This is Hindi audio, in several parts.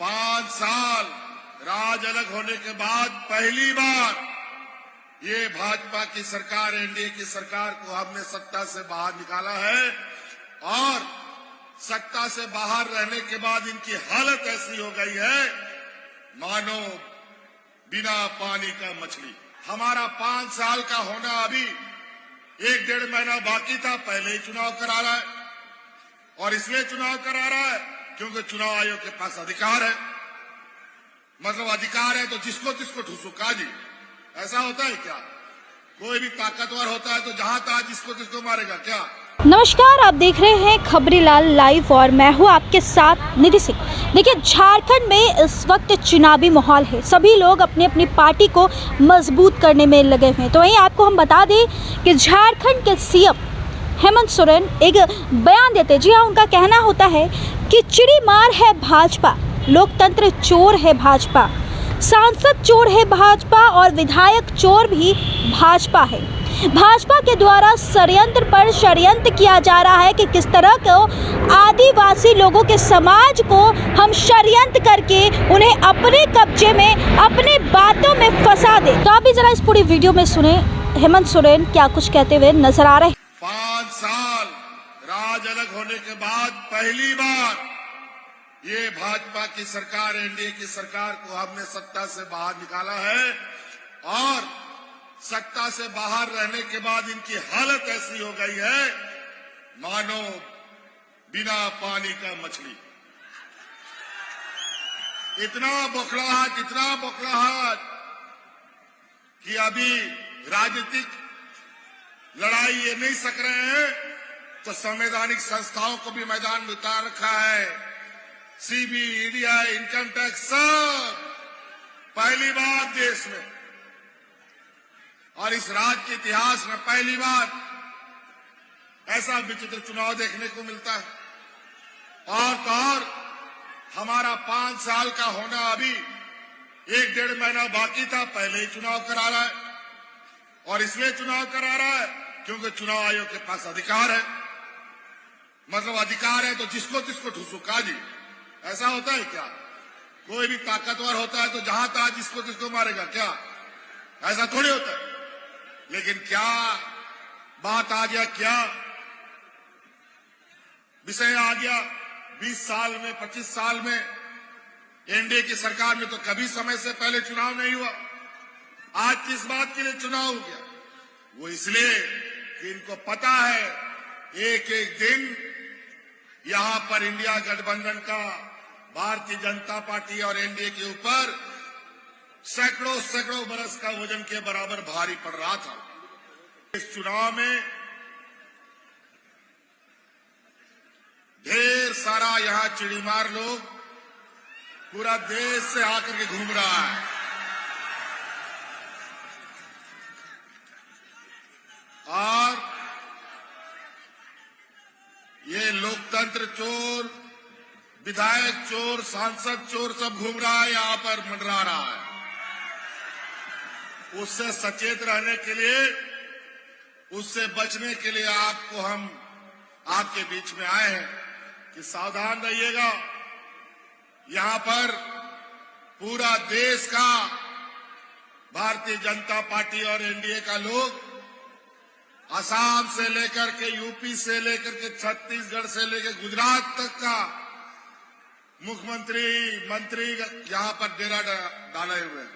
5 साल राज अलग होने के बाद पहली बार ये भाजपा की सरकार, एनडीए की सरकार को हमने सत्ता से बाहर निकाला है और सत्ता से बाहर रहने के बाद इनकी हालत ऐसी हो गई है मानो बिना पानी का मछली। हमारा 5 साल का होना अभी 1-1.5 महीना बाकी था, पहले ही चुनाव करा रहा है और इसलिए चुनाव करा रहा है क्योंकि चुनाव आयोग के पास अधिकार है। मतलब अधिकार है तो जिसको तिसको ठुसुका जी, ऐसा होता है क्या? कोई भी ताकतवर होता है तो जहां तहां जिसको तिसको मारेगा क्या? नमस्कार, आप देख रहे हैं खबरीलाल लाइव और मैं हूं आपके साथ निधि सिंह। देखिए, झारखंड में इस वक्त चुनावी माहौल है, सभी लोग अपनी अपनी पार्टी को मजबूत करने में लगे हुए हैं। तो वहीं आपको हम बता दें कि झारखंड के सीएम हेमंत सोरेन एक बयान देते, जी हाँ, उनका कहना होता है कि चिड़ी मार है भाजपा, लोकतंत्र चोर है भाजपा, सांसद चोर है भाजपा और विधायक चोर भी भाजपा है। भाजपा के द्वारा षड्यंत्र पर षड्यंत्र किया जा रहा है कि किस तरह को आदिवासी लोगों के समाज को हम षड्यंत्र करके उन्हें अपने कब्जे में, अपने बातों में फंसा दे। तो आप भी जरा इस पूरी वीडियो में सुने हेमंत सोरेन क्या कुछ कहते हुए नजर आ रहे हैं। 5 साल राज अलग होने के बाद पहली बार ये भाजपा की सरकार, एनडीए की सरकार को हमने सत्ता से बाहर निकाला है और सत्ता से बाहर रहने के बाद इनकी हालत ऐसी हो गई है मानो बिना पानी का मछली। इतना बौखलाहट कि अभी राजनीतिक लड़ाई ये नहीं सक रहे हैं तो संवैधानिक संस्थाओं को भी मैदान में उतार रखा है। सीबी, ईडी, इनकम टैक्स, सब पहली बार देश में और इस राज्य के इतिहास में पहली बार ऐसा विचित्र चुनाव देखने को मिलता है। और हमारा 5 साल का होना अभी 1-1.5 महीना बाकी था, पहले ही चुनाव करा रहा है और इसलिए चुनाव करा रहा है क्योंकि चुनाव आयोग के पास अधिकार है। मतलब अधिकार है तो जिसको तिसको ठुसुका जी, ऐसा होता है क्या? कोई भी ताकतवर होता है तो जहां तहां जिसको तिसको मारेगा क्या? ऐसा थोड़ी होता है। लेकिन क्या बात आ गया, क्या विषय आ गया? 20 साल में, 25 साल में एनडीए की सरकार में तो कभी समय से पहले चुनाव नहीं हुआ। आज किस बात के लिए चुनाव हो गया? वो इसलिए कि इनको पता है एक एक दिन यहां पर इंडिया गठबंधन का, भारतीय जनता पार्टी और एनडीए के ऊपर सैकड़ों बरस का वजन के बराबर भारी पड़ रहा था। इस चुनाव में ढेर सारा यहां चिड़ीमार लोग पूरा देश से आकर के घूम रहा है और ये लोकतंत्र चोर, विधायक चोर, सांसद चोर सब घूम रहा है, यहां पर मंडरा रहा है। उससे सचेत रहने के लिए, उससे बचने के लिए आपको हम आपके बीच में आए हैं कि सावधान रहिएगा। यहां पर पूरा देश का भारतीय जनता पार्टी और एनडीए का लोग असम से लेकर के, यूपी से लेकर के, छत्तीसगढ़ से लेकर गुजरात तक का मुख्यमंत्री, मंत्री यहां पर डेरा डाले हुए हैं।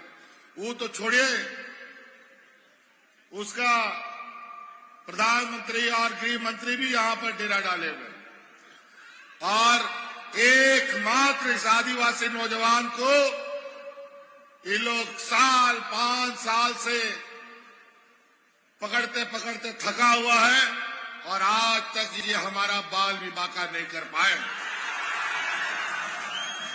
वो तो छोड़िए, उसका प्रधानमंत्री और गृह मंत्री भी यहां पर डेरा डाले हुए हैं और एकमात्र इस आदिवासी नौजवान को ये लोग 5 साल से पकड़ते थका हुआ है और आज तक ये हमारा बाल भी बाका नहीं कर पाए।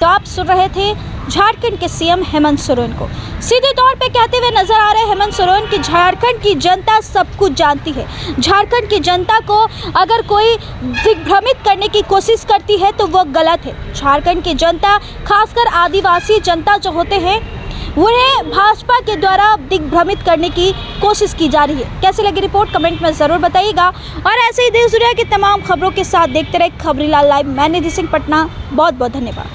तो आप सुन रहे थे झारखंड के सीएम हेमंत सोरेन को सीधे तौर पे कहते हुए नजर आ रहे हैं हेमंत सोरेन कि झारखंड की जनता सब कुछ जानती है। झारखंड की जनता को अगर कोई दिग्भ्रमित करने की कोशिश करती है तो वो गलत है। झारखंड की जनता, खासकर आदिवासी जनता जो होते हैं, उन्हें भाजपा के द्वारा दिग्भ्रमित करने की कोशिश की जा रही है। कैसी लगी रिपोर्ट कमेंट में जरूर बताइएगा और ऐसे ही देश दुनिया की तमाम खबरों के साथ देखते रहे खबरीलाल लाइव। मैं निधि सिंह, पटना। बहुत बहुत धन्यवाद।